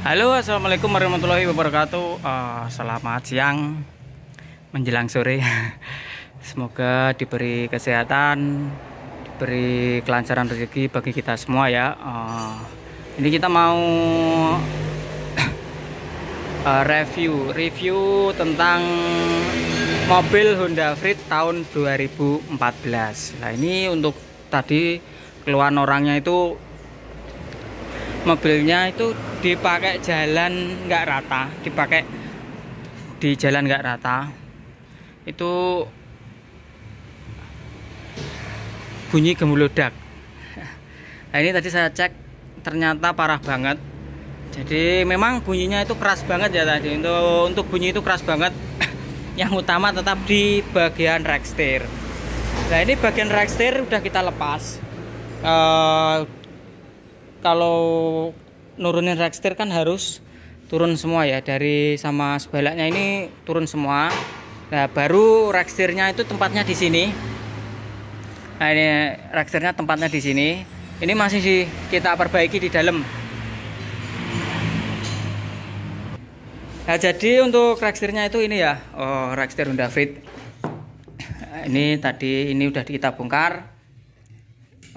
Halo, assalamualaikum warahmatullahi wabarakatuh. Selamat siang menjelang sore. Semoga diberi kesehatan, diberi kelancaran rezeki bagi kita semua ya. Ini kita mau review tentang mobil Honda Freed tahun 2014. Nah, ini untuk tadi keluhan orangnya itu mobilnya itu dipakai jalan nggak rata, dipakai di jalan nggak rata, itu bunyi gemurudak. Nah, ini tadi saya cek ternyata parah banget. Jadi memang bunyinya itu keras banget ya tadi. Untuk bunyi itu keras banget. Yang utama tetap di bagian rack steer. Nah, ini bagian rack steer udah kita lepas. Kalau nurunin rack steer kan harus turun semua ya, dari sama sebalaknya ini turun semua. Nah, baru rack steernya itu tempatnya di sini. Nah, ini rack steernya tempatnya di sini. Ini masih kita perbaiki di dalam. Nah, jadi untuk rack steernya itu ini ya, rack steer Honda Freed. Ini tadi ini udah kita bongkar.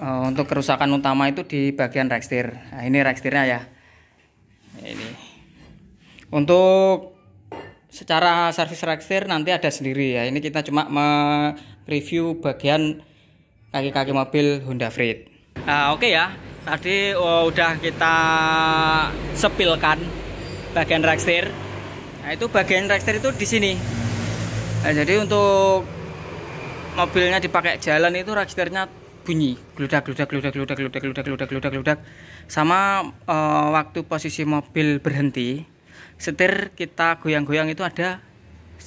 Untuk kerusakan utama itu di bagian rack steer. Nah, ini rack steernya ya. Ini untuk secara servis rack steer nanti ada sendiri ya. Ini kita cuma mereview bagian kaki-kaki mobil Honda Freed. Nah, oke ya. Tadi udah kita sepilkan bagian rack steer. Nah, itu bagian rack steer itu di sini. Nah, jadi untuk mobilnya dipakai jalan itu rack steernya bunyi gludak sama waktu posisi mobil berhenti, setir kita goyang-goyang itu ada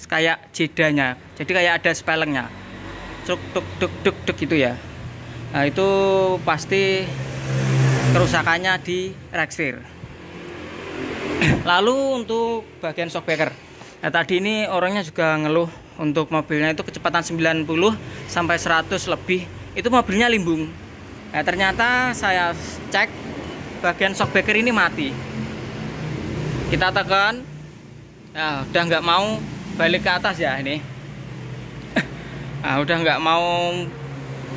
kayak jedanya, jadi kayak ada spelengnya, truk tuk tuk tuk tuk gitu ya. Nah, itu pasti kerusakannya di rack steer. Lalu untuk bagian shockbreaker, nah tadi ini orangnya juga ngeluh untuk mobilnya itu kecepatan 90 sampai 100 lebih itu mobilnya limbung. Nah, ternyata saya cek bagian shockbreaker ini mati. Kita tekan, nah, udah nggak mau balik ke atas ya ini. Nah, udah nggak mau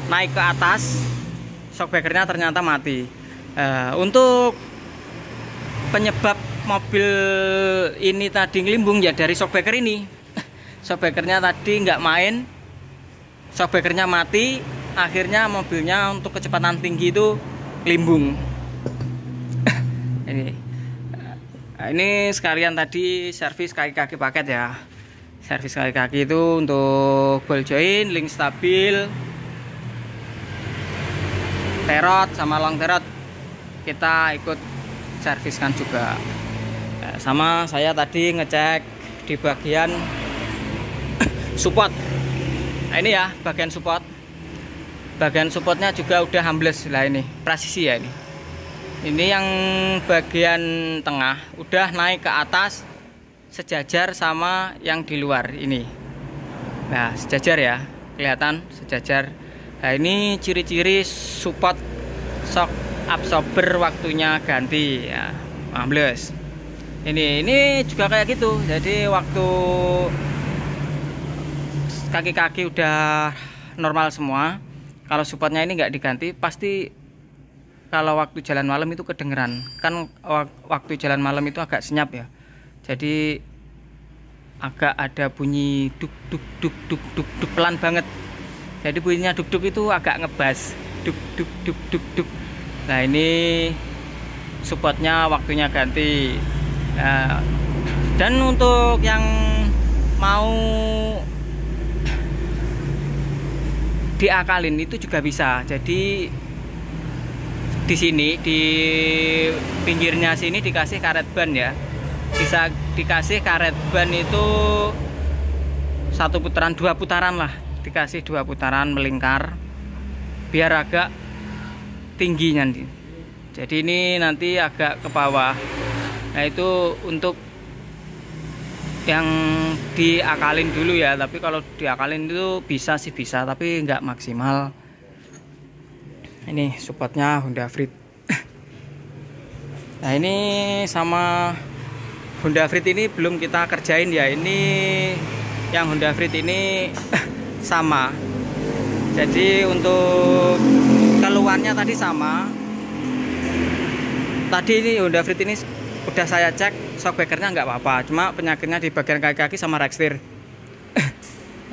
naik ke atas, shockbreakernya ternyata mati. Untuk penyebab mobil ini tadi ngelimbung ya dari shockbreaker ini. Shockbreakernya tadi nggak main, shockbreakernya mati. Akhirnya mobilnya untuk kecepatan tinggi itu limbung. Ini sekalian tadi servis kaki-kaki paket ya. Servis kaki-kaki itu untuk ball joint, link stabil, terot sama long terot kita ikut serviskan juga. Sama saya tadi ngecek di bagian support. Nah, ini ya bagian support. Bagian supportnya juga udah ambles lah, ini presisi ya. Ini yang bagian tengah udah naik ke atas sejajar sama yang di luar ini. Nah, sejajar ya, kelihatan sejajar. Nah, ini ciri-ciri support shock absorber waktunya ganti ya, ambles. Ini juga kayak gitu. Jadi waktu kaki-kaki udah normal semua, kalau supportnya ini nggak diganti, pasti kalau waktu jalan malam itu kedengeran. Kan waktu jalan malam itu agak senyap ya. Jadi agak ada bunyi duk duk duk duk duk duk pelan banget. Jadi bunyinya duk duk itu agak ngebas. Duk duk duk duk duk. Nah, ini supportnya waktunya ganti. Nah, dan untuk yang mau diakalin itu juga bisa. Jadi di sini di pinggirnya sini dikasih karet ban ya. Bisa dikasih karet ban itu 1 putaran, 2 putaran lah. Dikasih 2 putaran melingkar biar agak tinggi nanti. Jadi ini nanti agak ke bawah. Nah, itu untuk yang diakalin dulu ya, tapi kalau diakalin itu bisa sih, bisa, tapi nggak maksimal. Ini supportnya Honda Freed. Nah ini sama Honda Freed ini belum kita kerjain ya. Ini yang Honda Freed ini sama. Jadi untuk keluarnya tadi sama. Tadi ini Honda Freed ini udah saya cek, shockbreakernya nggak apa-apa. Cuma penyakitnya di bagian kaki-kaki sama rekstir.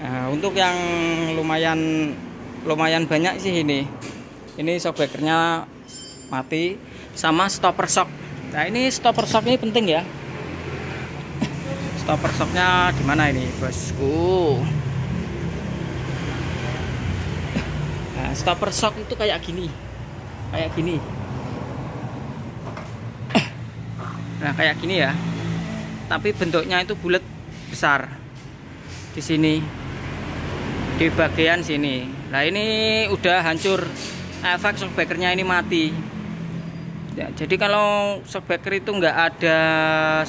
Nah, untuk yang lumayan banyak sih ini. Ini shockbreakernya mati sama stopper shock. Nah ini stopper shock ini penting ya. Stopper shocknya di mana ini, bosku? Nah, stopper shock itu kayak gini, Nah kayak gini ya. Tapi bentuknya itu bulat besar di sini, di bagian sini. Nah ini udah hancur. Efek shockbreakernya ini mati. Ya, jadi kalau shockbreaker itu nggak ada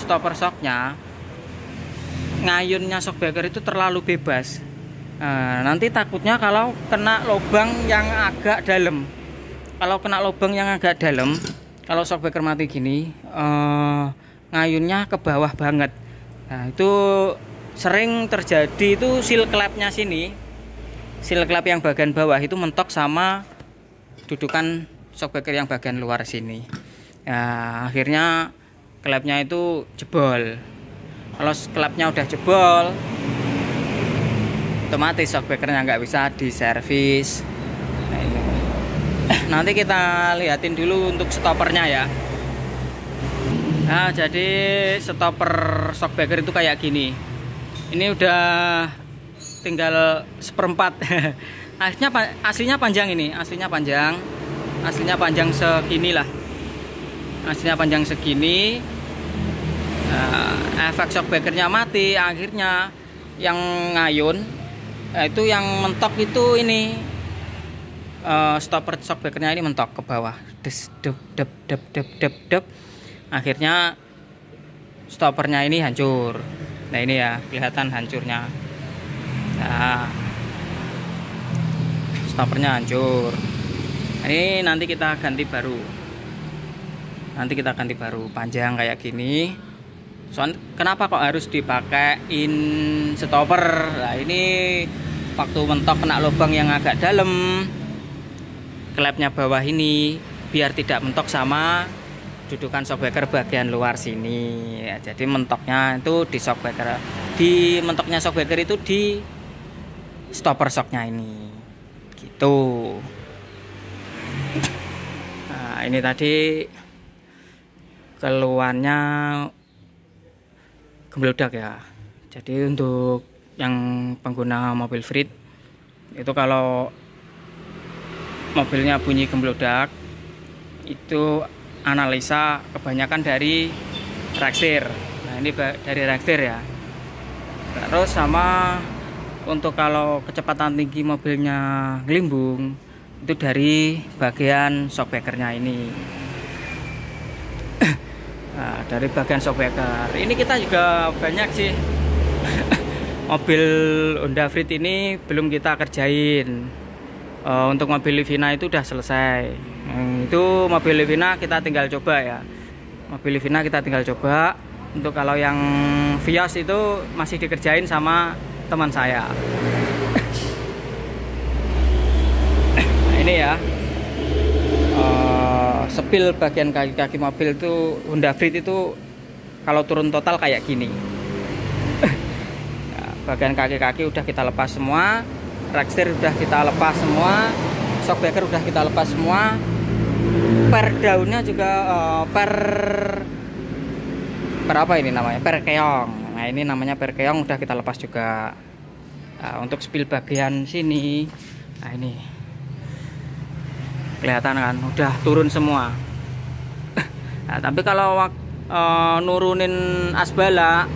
stopper shocknya, ngayunnya shockbreaker itu terlalu bebas. Nah, nanti takutnya kalau kena lubang yang agak dalam. Kalau kena lubang yang agak dalam, kalau shockbreaker mati gini, ngayunnya ke bawah banget. Nah itu sering terjadi itu seal clamp-nya sini, seal clamp yang bagian bawah itu mentok sama dudukan shockbreaker yang bagian luar sini. Nah, akhirnya klepnya itu jebol. Kalau klepnya udah jebol, otomatis shockbreakernya nggak bisa diservis. Nah, ini. Nanti kita lihatin dulu untuk stoppernya ya. Nah, jadi stopper shockbreaker itu kayak gini. Ini udah tinggal seperempat. Aslinya panjang ini, aslinya panjang segini lah, aslinya panjang segini. Efek shockbreakernya mati, akhirnya yang ngayun, itu yang mentok itu ini, stopper shockbreakernya ini mentok ke bawah, dep. Akhirnya stoppernya ini hancur. Nah ini ya kelihatan hancurnya. Nah, stoppernya hancur. Ini nanti kita ganti baru. Panjang kayak gini. Kenapa kok harus dipakein stopper? Nah ini waktu mentok kena lubang yang agak dalam, klepnya bawah ini biar tidak mentok sama dudukan shockbreaker bagian luar sini. Ya, jadi mentoknya itu di shockbreaker, mentoknya shockbreaker itu di stopper shocknya ini. Gitu. Nah ini tadi keluarnya gemblodak ya. Jadi untuk yang pengguna mobil Freed itu kalau mobilnya bunyi gemblodak itu analisa kebanyakan dari rekstir. Nah ini dari rekstir ya. Terus sama untuk kalau kecepatan tinggi mobilnya ngelimbung itu dari bagian shockbreakernya ini. Nah, dari bagian shockbreaker ini kita juga banyak sih. Mobil Honda Freed ini belum kita kerjain. Untuk mobil Livina itu udah selesai. Itu mobil Livina kita tinggal coba ya. Untuk kalau yang Vios itu masih dikerjain sama teman saya. Nah ini ya, sepil bagian kaki-kaki mobil itu Honda Freed itu kalau turun total kayak gini. Nah, bagian kaki-kaki udah kita lepas semua, rekstir udah kita lepas semua, shockbreaker udah kita lepas semua, per daunnya juga per apa ini namanya, per keong. Nah ini namanya per keong udah kita lepas juga. Nah, untuk spil bagian sini, nah ini kelihatan kan udah turun semua. Nah, tapi kalau nurunin asbala,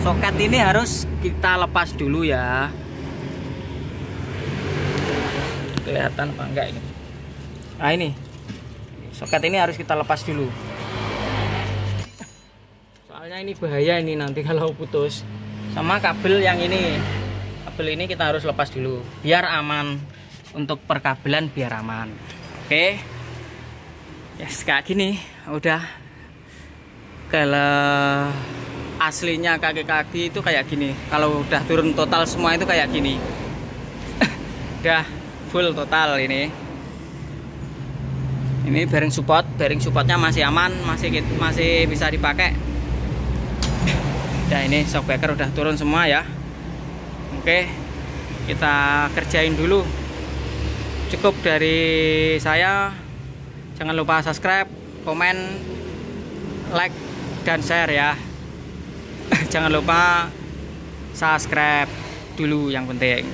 soket ini harus kita lepas dulu ya. Kelihatan apa enggak ini? Nah ini soket ini harus kita lepas dulu. Soalnya ini bahaya ini nanti kalau putus. Sama kabel yang ini, kabel ini kita harus lepas dulu biar aman. Untuk perkabelan biar aman. Oke, ya yes, kayak gini udah Kalau aslinya kaki-kaki itu kayak gini. Kalau udah turun total semua itu kayak gini. Udah full total ini. Ini bearing supportnya masih aman, masih bisa dipakai. Nah, ini shockbreaker udah turun semua ya. Oke, kita kerjain dulu. Cukup dari saya. Jangan lupa subscribe, komen, like, dan share ya. Jangan lupa subscribe dulu yang penting.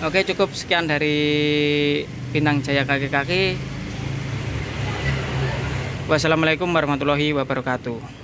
Oke, cukup sekian dari Bintang Jaya Kaki-Kaki. Wassalamualaikum warahmatullahi wabarakatuh.